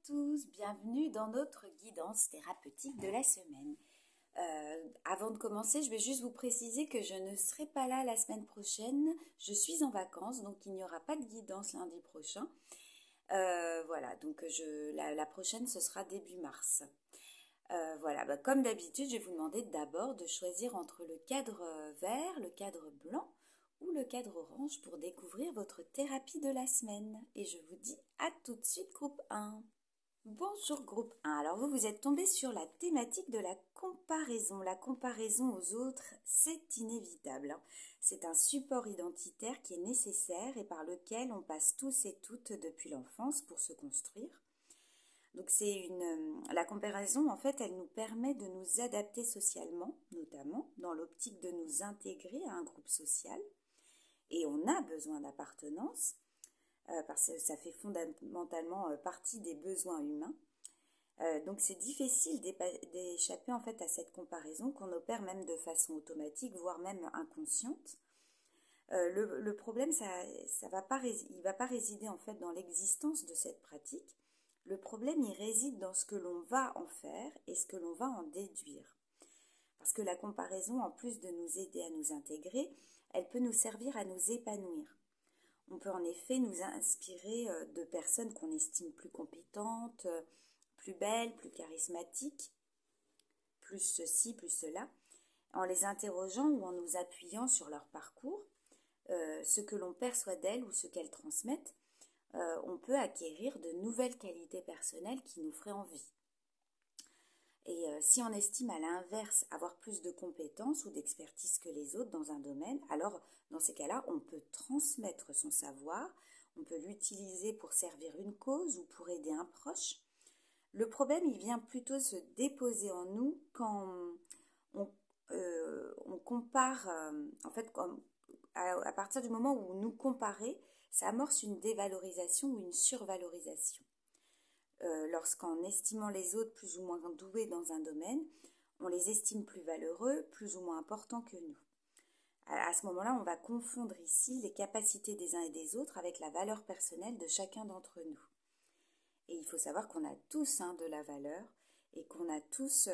tous, bienvenue dans notre guidance thérapeutique de la semaine. Avant de commencer, je vais juste vous préciser que je ne serai pas là la semaine prochaine. Je suis en vacances, donc il n'y aura pas de guidance lundi prochain. Voilà, donc la prochaine, ce sera début mars. Voilà, comme d'habitude, je vais vous demander d'abord de choisir entre le cadre vert, le cadre blanc ou le cadre orange pour découvrir votre thérapie de la semaine. Et je vous dis à tout de suite, groupe 1. Bonjour groupe 1, alors vous êtes tombé sur la thématique de la comparaison. La comparaison aux autres, c'est inévitable. C'est un support identitaire qui est nécessaire et par lequel on passe tous et toutes depuis l'enfance pour se construire. Donc la comparaison, en fait, elle nous permet de nous adapter socialement, notamment dans l'optique de nous intégrer à un groupe social. Et on a besoin d'appartenance, parce que ça fait fondamentalement partie des besoins humains. Donc c'est difficile d'échapper en fait à cette comparaison qu'on opère même de façon automatique, voire même inconsciente. Le problème, il va pas résider en fait dans l'existence de cette pratique. Le problème, il réside dans ce que l'on va en faire et ce que l'on va en déduire. Parce que la comparaison, en plus de nous aider à nous intégrer, elle peut nous servir à nous épanouir. On peut en effet nous inspirer de personnes qu'on estime plus compétentes, plus belles, plus charismatiques, plus ceci, plus cela, en les interrogeant ou en nous appuyant sur leur parcours, ce que l'on perçoit d'elles ou ce qu'elles transmettent, on peut acquérir de nouvelles qualités personnelles qui nous feraient envie. Et si on estime à l'inverse avoir plus de compétences ou d'expertise que les autres dans un domaine, alors dans ces cas-là, on peut transmettre son savoir, on peut l'utiliser pour servir une cause ou pour aider un proche. Le problème, il vient plutôt se déposer en nous quand on compare, en fait, à partir du moment où nous comparer, ça amorce une dévalorisation ou une survalorisation. Lorsqu'en estimant les autres plus ou moins doués dans un domaine, on les estime plus valeureux, plus ou moins importants que nous. À ce moment-là, on va confondre ici les capacités des uns et des autres avec la valeur personnelle de chacun d'entre nous. Et il faut savoir qu'on a tous de la valeur et qu'on a tous,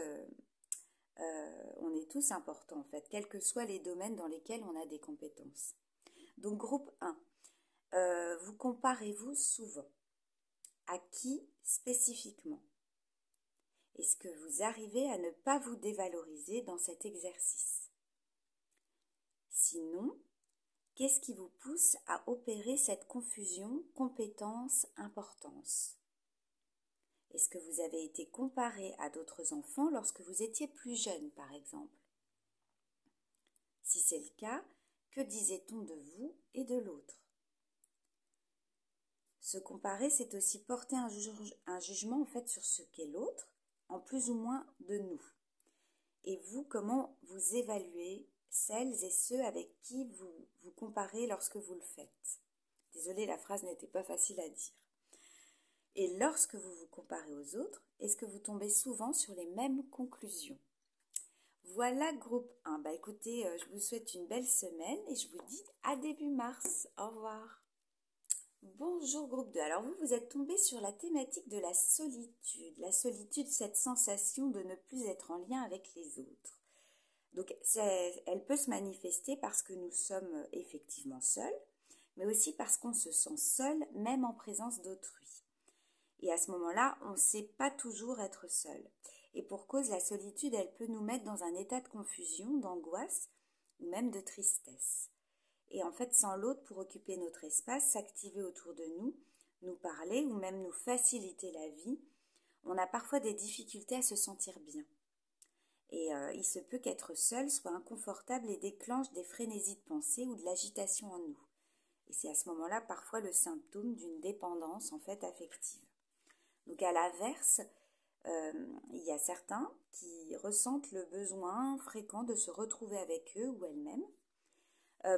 on est tous importants en fait, quels que soient les domaines dans lesquels on a des compétences. Donc groupe 1, vous comparez-vous souvent? À qui spécifiquement? Est-ce que vous arrivez à ne pas vous dévaloriser dans cet exercice? Sinon, qu'est-ce qui vous pousse à opérer cette confusion compétence-importance? Est-ce que vous avez été comparé à d'autres enfants lorsque vous étiez plus jeune, par exemple? Si c'est le cas, que disait-on de vous et de l'autre? Se comparer, c'est aussi porter un jugement en fait sur ce qu'est l'autre, en plus ou moins de nous. Et vous, comment vous évaluez celles et ceux avec qui vous comparez lorsque vous le faites? Désolée, la phrase n'était pas facile à dire. Et lorsque vous vous comparez aux autres, est-ce que vous tombez souvent sur les mêmes conclusions? Voilà groupe 1. Écoutez, je vous souhaite une belle semaine et je vous dis à début mars. Au revoir. Bonjour groupe 2. Alors vous êtes tombé sur la thématique de la solitude. La solitude, cette sensation de ne plus être en lien avec les autres. Donc elle peut se manifester parce que nous sommes effectivement seuls, mais aussi parce qu'on se sent seul même en présence d'autrui. Et à ce moment-là, on ne sait pas toujours être seul. Et pour cause, la solitude, elle peut nous mettre dans un état de confusion, d'angoisse ou même de tristesse. Et en fait, sans l'autre pour occuper notre espace, s'activer autour de nous, nous parler ou même nous faciliter la vie, on a parfois des difficultés à se sentir bien. Et il se peut qu'être seul soit inconfortable et déclenche des frénésies de pensée ou de l'agitation en nous. Et c'est à ce moment-là parfois le symptôme d'une dépendance en fait affective. Donc à l'inverse, il y a certains qui ressentent le besoin fréquent de se retrouver avec eux ou elles-mêmes,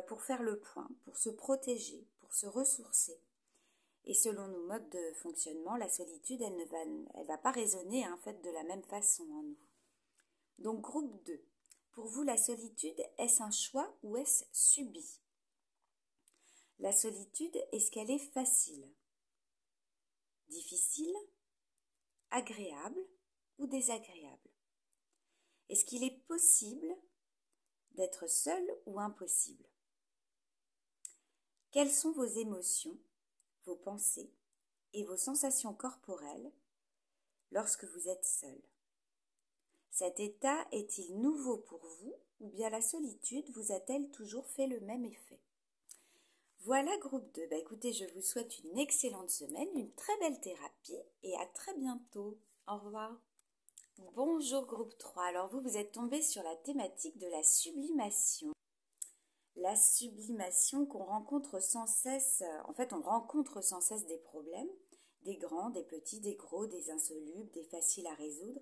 pour faire le point, pour se protéger, pour se ressourcer. Et selon nos modes de fonctionnement, la solitude, elle va pas résonner en fait de la même façon en nous. Donc groupe 2. Pour vous, la solitude, est-ce un choix ou est-ce subi? La solitude, est-ce qu'elle est facile? Difficile? agréable ou désagréable? Est-ce qu'il est possible d'être seul ou impossible? Quelles sont vos émotions, vos pensées et vos sensations corporelles lorsque vous êtes seul? Cet état est-il nouveau pour vous ou bien la solitude vous a-t-elle toujours fait le même effet? Voilà groupe 2. Écoutez, je vous souhaite une excellente semaine, une très belle thérapie et à très bientôt. Au revoir. Bonjour groupe 3. Alors vous êtes tombé sur la thématique de la sublimation. La sublimation qu'on rencontre sans cesse, on rencontre sans cesse des problèmes, des grands, des petits, des gros, des insolubles, des faciles à résoudre.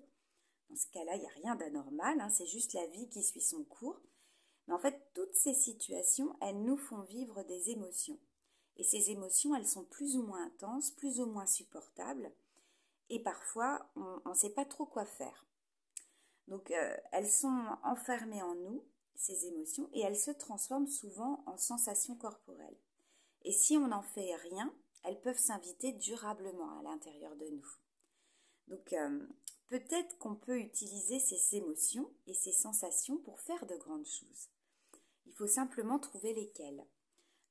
Dans ce cas-là, il n'y a rien d'anormal, c'est juste la vie qui suit son cours. Mais en fait, toutes ces situations, elles nous font vivre des émotions. Et ces émotions, elles sont plus ou moins intenses, plus ou moins supportables. Et parfois, on ne sait pas trop quoi faire. Donc, elles sont enfermées en nous, ces émotions, et elles se transforment souvent en sensations corporelles. Et si on n'en fait rien, elles peuvent s'inviter durablement à l'intérieur de nous. Donc, peut-être qu'on peut utiliser ces émotions et ces sensations pour faire de grandes choses. Il faut simplement trouver lesquelles.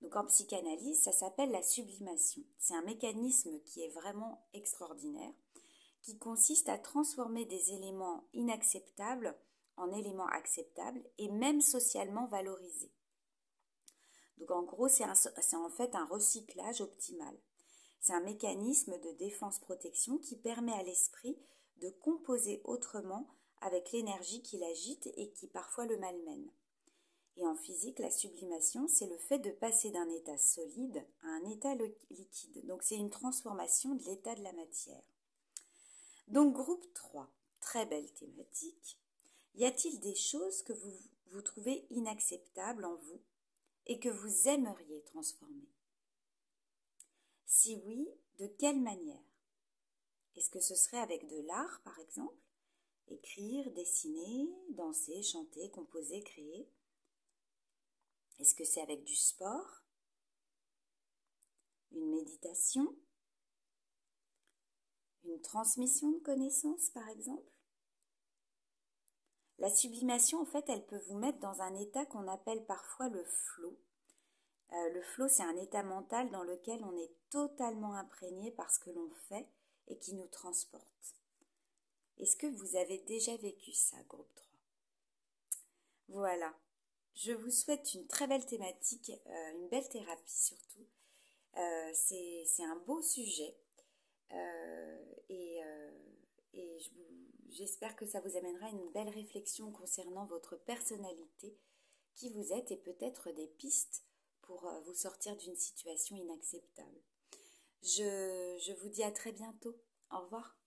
Donc en psychanalyse, ça s'appelle la sublimation. C'est un mécanisme qui est vraiment extraordinaire, qui consiste à transformer des éléments inacceptables en éléments acceptables et même socialement valorisés. Donc en gros, c'est en fait un recyclage optimal. C'est un mécanisme de défense-protection qui permet à l'esprit de composer autrement avec l'énergie qui l'agite et qui parfois le malmène. Et en physique, la sublimation, c'est le fait de passer d'un état solide à un état liquide. Donc c'est une transformation de l'état de la matière. Donc groupe 3, très belle thématique. Y a-t-il des choses que vous trouvez inacceptables en vous et que vous aimeriez transformer? Si oui, de quelle manière? Est-ce que ce serait avec de l'art, par exemple? Écrire, dessiner, danser, chanter, composer, créer? Est-ce que c'est avec du sport? Une méditation? Une transmission de connaissances, par exemple? La sublimation, en fait, elle peut vous mettre dans un état qu'on appelle parfois le flow. Le flow, c'est un état mental dans lequel on est totalement imprégné par ce que l'on fait et qui nous transporte. Est-ce que vous avez déjà vécu ça, groupe 3? Voilà. Je vous souhaite une très belle thématique, une belle thérapie surtout. C'est un beau sujet et j'espère que ça vous amènera une belle réflexion concernant votre personnalité, qui vous êtes et peut-être des pistes pour vous sortir d'une situation inacceptable. Je vous dis à très bientôt. Au revoir.